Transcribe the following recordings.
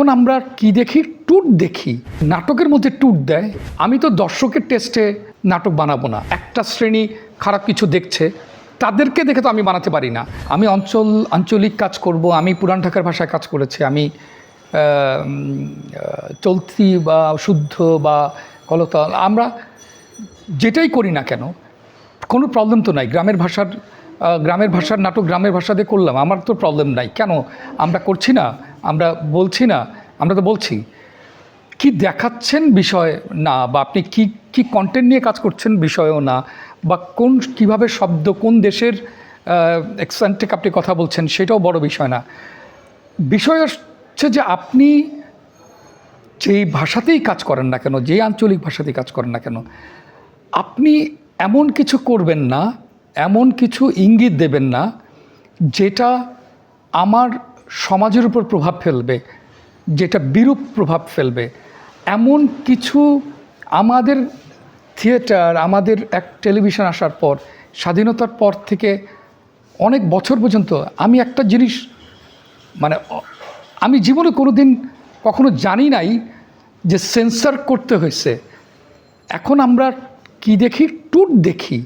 এখন আমরা কি দেখি? ট্যুর দেখি। নাটকের মধ্যে ট্যুর দেয়। আমি তো দর্শকের টেস্টে নাটক বানাবো না। একটা শ্রেণী খারাপ কিছু দেখছে, তাদেরকে দেখে তো আমি বানাতে পারি না। আমি আঞ্চলিক কাজ করব, আমি পুরান ঢাকার ভাষায় কাজ করেছি, আমি চলতি বা শুদ্ধ বা কলতাল, আমরা যেটাই করি না কেন কোনো প্রবলেম তো নাই। গ্রামের ভাষার নাটক গ্রামের ভাষা দিয়ে করলাম, আমার তো প্রবলেম নাই। কেন আমরা করছি না? আমরা বলছি না? আমরা তো বলছি। কি দেখাচ্ছেন বিষয় না, বা আপনি কি কন্টেন্ট নিয়ে কাজ করছেন বিষয়ও না, বা কিভাবে শব্দ কোন দেশের অ্যাকসেন্ট থেকে আপনি কথা বলছেন সেটাও বড় বিষয় না। বিষয় হচ্ছে যে আপনি যেই ভাষাতেই কাজ করেন না কেন, যেই আঞ্চলিক ভাষাতেই কাজ করেন না কেন, আপনি এমন কিছু করবেন না, এমন কিছু ইঙ্গিত দেবেন না যেটা আমার সমাজের উপর প্রভাব ফেলবে, যেটা বিরূপ প্রভাব ফেলবে। এমন কিছু আমাদের থিয়েটার, আমাদের এক টেলিভিশন আসার পর, স্বাধীনতার পর থেকে অনেক বছর পর্যন্ত আমি একটা জিনিস মানে আমি জীবনে কোনো দিন কখনো জানি নাই যে সেন্সর করতে হয়েছে। এখন আমরা কি দেখি? ট্যুর দেখি।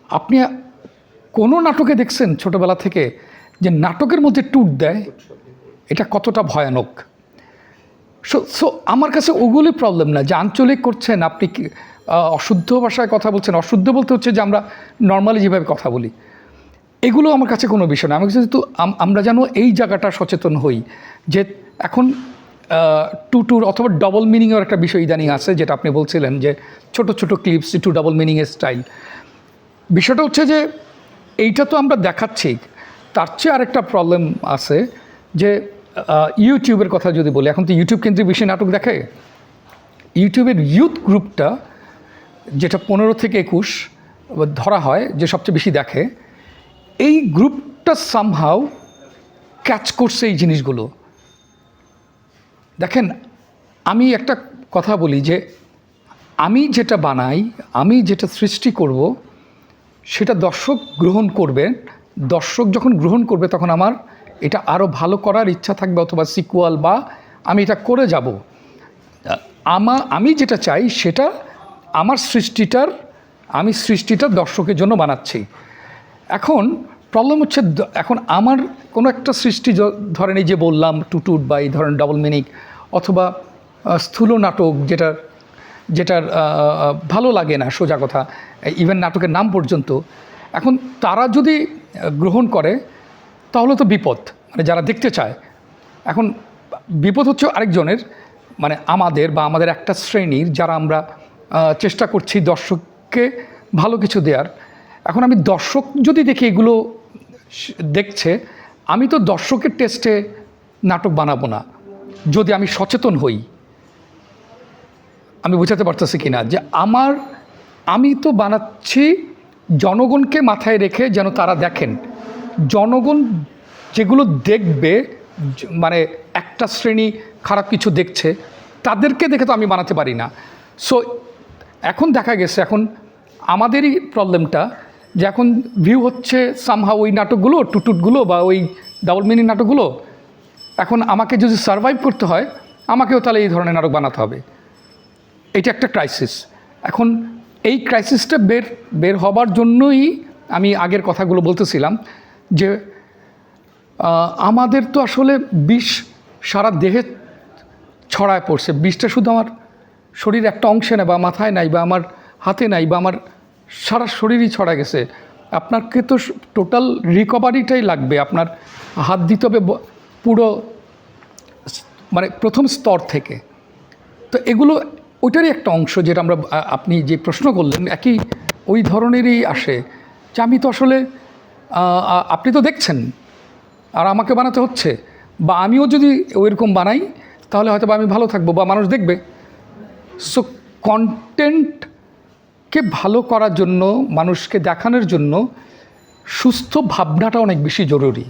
আপনি কোনো নাটকে দেখছেন ছোটোবেলা থেকে যে নাটকের মধ্যে ট্যুর দেয়? এটা কতটা ভয়ানক। সো আমার কাছে ওগুলি প্রবলেম না যে আঞ্চলিক করছেন, আপনি অশুদ্ধ ভাষায় কথা বলছেন। অশুদ্ধ বলতে হচ্ছে যে আমরা নর্মালি যেভাবে কথা বলি, এগুলো আমার কাছে কোনো বিষয় না। আমার কাছে তো আমরা যেন এই জায়গাটা সচেতন হই যে এখন টুর অথবা ডবল মিনিংয়ের একটা বিষয় ইদানিং আছে, যেটা আপনি বলছিলেন যে ছোট ছোট ক্লিপস টু ডবল মিনিংয়ের স্টাইল। বিষয়টা হচ্ছে যে এইটা তো আমরা দেখাচ্ছি, তার চেয়ে আরেকটা প্রবলেম আছে যে ইউটিউবের কথা যদি বলি, এখন তো ইউটিউব কেন্দ্রিক বেশি নাটক দেখে। ইউটিউবের ইউথ গ্রুপটা, যেটা 15 থেকে 21 ধরা হয় যে সবচেয়ে বেশি দেখে, এই গ্রুপটা সামহাউ ক্যাচ করছে এই জিনিসগুলো। দেখেন, আমি একটা কথা বলি যে আমি যেটা বানাই, আমি যেটা সৃষ্টি করব, সেটা দর্শক গ্রহণ করবে। দর্শক যখন গ্রহণ করবে তখন আমার এটা আরও ভালো করার ইচ্ছা থাকবে, অথবা সিকুয়াল, বা আমি এটা করে যাব। আমি যেটা চাই সেটা আমার সৃষ্টিটার দর্শকের জন্য বানাচ্ছি। এখন প্রবলেম হচ্ছে, এখন আমার কোনো একটা সৃষ্টি, ধরেন এই যে বললাম টুটুট বা এই ধরেন ডবল মিনিং, অথবা স্থূল নাটক, যেটার ভালো লাগে না, সোজা কথা, ইভেন নাটকের নাম পর্যন্ত। এখন তারা যদি গ্রহণ করে তাহলে তো বিপদ, মানে যারা দেখতে চায়। এখন বিপদ হচ্ছে আরেকজনের, মানে আমাদের একটা শ্রেণীর, যারা আমরা চেষ্টা করছি দর্শককে ভালো কিছু দেওয়ার। এখন আমি দর্শক যদি দেখি এগুলো দেখছে, আমি তো দর্শকের টেস্টে নাটক বানাবো না। যদি আমি সচেতন হই, আমি বোঝাতে পারতেছি কি না যে আমি তো বানাচ্ছি জনগণকে মাথায় রেখে, যেন তারা দেখেন। জনগণ যেগুলো দেখবে, মানে একটা শ্রেণী খারাপ কিছু দেখছে, তাদেরকে দেখে তো আমি বানাতে পারি না। সো এখন দেখা গেছে, এখন আমাদেরই প্রবলেমটা যে এখন ভিউ হচ্ছে সামহাউ ওই নাটকগুলো, টুটুটগুলো বা ওই ডাবল মিনিং নাটকগুলো। এখন আমাকে যদি সারভাইভ করতে হয়, আমাকেও তাহলে এই ধরনের নাটক বানাতে হবে। এটা একটা ক্রাইসিস। এখন এই ক্রাইসিসটা বের হবার জন্যই আমি আগের কথাগুলো বলতেছিলাম যে আমাদের তো আসলে বিষ সারা দেহে ছড়ায় পড়ছে। বিষটা শুধু আমার শরীর একটা অংশে না, বা মাথায় নাই, বা আমার হাতে নাই, বা আমার সারা শরীরই ছড়া গেছে। আপনাকে তো টোটাল রিকভারিটাই লাগবে। আপনার হাত দিতে হবে পুরো, মানে প্রথম স্তর থেকে। তো এগুলো ওইটারই একটা অংশ, যেটা আমরা, আপনি যে প্রশ্ন করলেন একই ওই ধরনেরই আসে, যে আমি তো আসলে আপনি তো দেখছেন আর আমাকে বানাতে হচ্ছে, বা আমিও যদি ওইরকম বানাই তাহলে হয়তো বা আমি ভালো থাকবো বা মানুষ দেখবে। সো কন্টেন্টকে ভালো করার জন্য, মানুষকে দেখানোর জন্য সুস্থ ভাবনাটা অনেক বেশি জরুরি।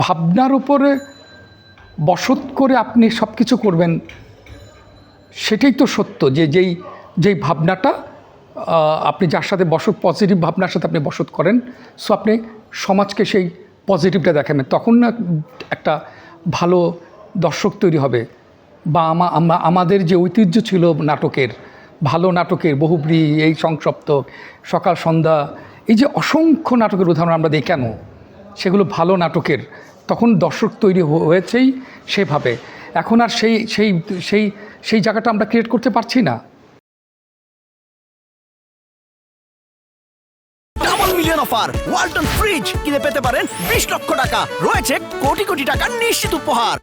ভাবনার উপরে বসত করে আপনি সব কিছু করবেন, সেটাই তো সত্য। যেই ভাবনাটা আপনি যার সাথে পজিটিভ ভাবনার সাথে আপনি বসত করেন, সো আপনি সমাজকে সেই পজিটিভটা দেখাবেন, তখন না একটা ভালো দর্শক তৈরি হবে, বা আমাদের যে ঐতিহ্য ছিল নাটকের, ভালো নাটকের, বহুব্রী, এই সংসপ্তক, সকাল সন্ধ্যা, এই যে অসংখ্য নাটকের উদাহরণ আমরা দিই কেন, সেগুলো ভালো নাটকের, তখন দর্শক তৈরি হয়েছেই সেভাবে। এখন আর সেই সেই সেই সেই জায়গাটা আমরা ক্রিয়েট করতে পারছি না। Double million offer, Walton fridge কিনে পেতে পারেন 20 লক্ষ টাকা, রয়েছে কোটি কোটি টাকার নিশ্চিত উপহার।